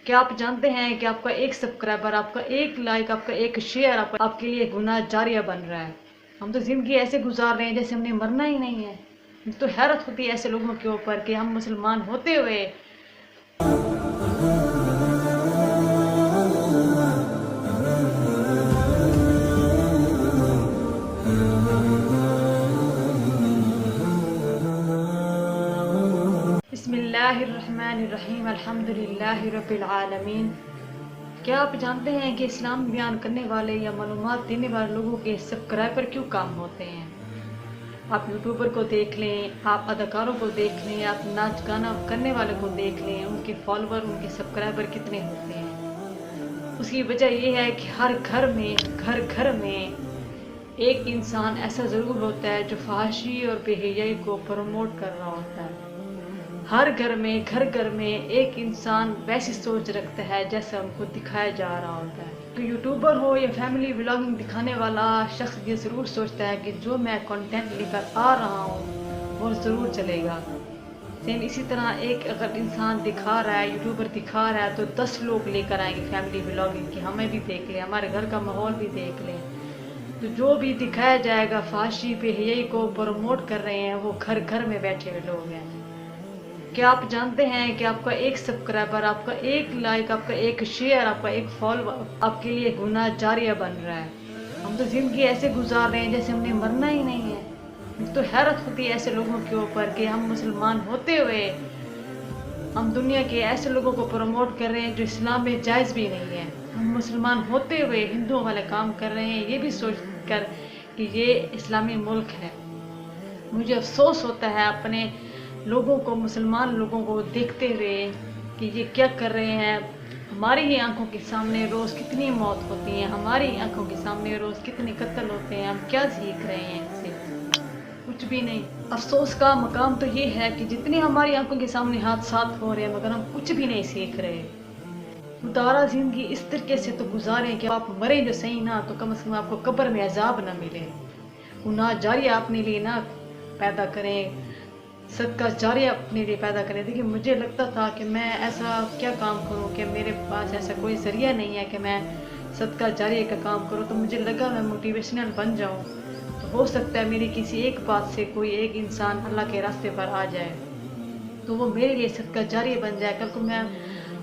क्या आप जानते हैं कि आपका एक सब्सक्राइबर, आपका एक लाइक, आपका एक शेयर आपके लिए गुनाह जारिया बन रहा है। हम तो ज़िंदगी ऐसे गुजार रहे हैं जैसे हमने मरना ही नहीं है। मुझे तो हैरत होती है ऐसे लोगों के ऊपर कि हम मुसलमान होते हुए बिस्मिल्लाहिर्रहमानिर्रहीम अल्हम्दुलिल्लाहि रब्बिल आलमीन। क्या आप जानते हैं कि इस्लाम बयान करने वाले या मालूमात देने वाले लोगों के सब्सक्राइबर क्यों काम होते हैं? आप यूट्यूबर को देख लें, आप अदाकारों को देख लें, आप नाच गाना करने वाले को देख लें, उनके फॉलोअर, उनके सब्सक्राइबर कितने होते हैं। उसकी वजह यह है कि हर घर में एक इंसान ऐसा ज़रूर होता है जो फहाशी और बेहयाई को प्रमोट कर रहा होता है। हर घर में एक इंसान वैसी सोच रखता है जैसा उनको दिखाया जा रहा होता है। तो यूट्यूबर हो या फैमिली व्लॉगिंग दिखाने वाला शख्स ये ज़रूर सोचता है कि जो मैं कंटेंट लेकर आ रहा हूँ वो ज़रूर चलेगा। सेम इसी तरह एक अगर इंसान दिखा रहा है, यूट्यूबर दिखा रहा है, तो 10 लोग लेकर आएंगे फैमिली व्लॉगिंग की, हमें भी देख लें, हमारे घर का माहौल भी देख लें। तो जो भी दिखाया जाएगा फहाशी बेहयाई को प्रमोट कर रहे हैं, वो घर में बैठे हुए लोग हैं। क्या आप जानते हैं कि आपका एक सब्सक्राइबर, आपका एक लाइक, आपका एक शेयर, आपका एक फॉलोअर आपके लिए गुनाह जारिया बन रहा है। हम तो ज़िंदगी ऐसे गुजार रहे हैं जैसे हमने मरना ही नहीं है। मुझे तो हैरत होती है ऐसे लोगों के ऊपर कि हम मुसलमान होते हुए हम दुनिया के ऐसे लोगों को प्रमोट कर रहे हैं जो इस्लाम में जायज़ भी नहीं है। हम मुसलमान होते हुए हिंदुओं वाले काम कर रहे हैं, ये भी सोच कर कि ये इस्लामी मुल्क है। मुझे अफसोस होता है अपने लोगों को, मुसलमान लोगों को देखते हुए कि ये क्या कर रहे हैं। हमारी ही आंखों के सामने रोज़ कितनी मौत होती है, हमारी आंखों के सामने रोज़ कितने कत्ल होते हैं। हम क्या सीख रहे हैं इससे? कुछ भी नहीं। अफसोस का मकाम तो ये है कि जितने हमारी आंखों के सामने हादसात हो रहे हैं मगर हम कुछ भी नहीं सीख रहे। खुदारा ज़िंदगी इस तरीके से तो गुजारें कि आप मरे जो सही ना, तो कम से कम आपको कब्र में अजाब ना मिले। गुनाह जारिया अपने लिए ना पैदा करें, सदका जारिया अपने लिए पैदा करें। देखिए, मुझे लगता था कि मैं ऐसा क्या काम करूं कि मेरे पास ऐसा कोई ज़रिया नहीं है कि मैं सदका जारिया का काम करूं। तो मुझे लगा मैं मोटिवेशनल बन जाऊं, तो हो सकता है मेरी किसी एक बात से कोई एक इंसान अल्लाह के रास्ते पर आ जाए, तो वो मेरे लिए सदका जारिया बन जाए। कल को मैं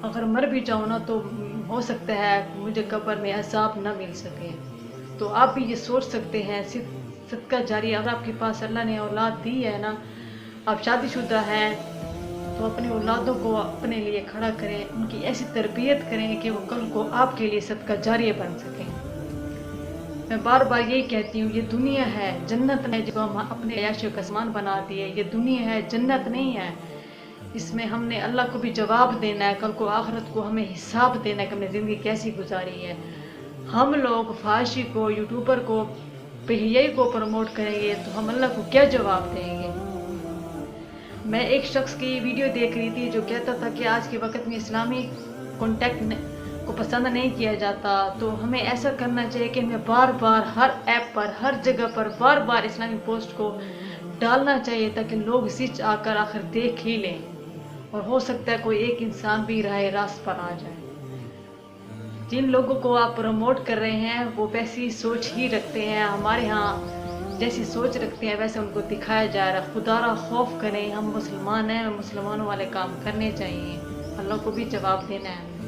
अगर मर भी जाऊँ ना, तो हो सकता है मुझे कब्र में अज़ाब न मिल सके। तो आप भी ये सोच सकते हैं सदका जारिया। अगर आपके पास अल्लाह ने औलाद दी है ना, आप शादीशुदा हैं, तो अपने औलादों को अपने लिए खड़ा करें, उनकी ऐसी तरबियत करें कि वो कल को आपके लिए सदका जारिया बन सकें। मैं बार बार यही कहती हूँ, ये दुनिया है, जन्नत नहीं जो हम अपने अयाशों का सामान बना दिए। ये दुनिया है, जन्नत नहीं है। इसमें हमने अल्लाह को भी जवाब देना है, कल को आखिरत को हमें हिसाब देना है कि हमने ज़िंदगी कैसी गुजारी है। हम लोग फहाशी को, यूट्यूबर को, बेहयाई को प्रमोट करेंगे तो हम अल्लाह को क्या जवाब देंगे? मैं एक शख्स की वीडियो देख रही थी जो कहता था कि आज के वक्त में इस्लामी कॉन्टेक्ट को पसंद नहीं किया जाता। तो हमें ऐसा करना चाहिए कि हमें बार बार हर ऐप पर, हर जगह पर बार बार इस्लामी पोस्ट को डालना चाहिए ताकि लोग सिच आकर आखिर देख ही लें, और हो सकता है कोई एक इंसान भी राह रास्त पर आ जाए। जिन लोगों को आप प्रमोट कर रहे हैं वो वैसी सोच ही रखते हैं, हमारे यहाँ जैसी सोच रखते हैं वैसे उनको दिखाया जा रहा है। खुदारा खौफ करें, हम मुसलमान हैं, मुसलमानों वाले काम करने चाहिए, अल्लाह को भी जवाब देना है।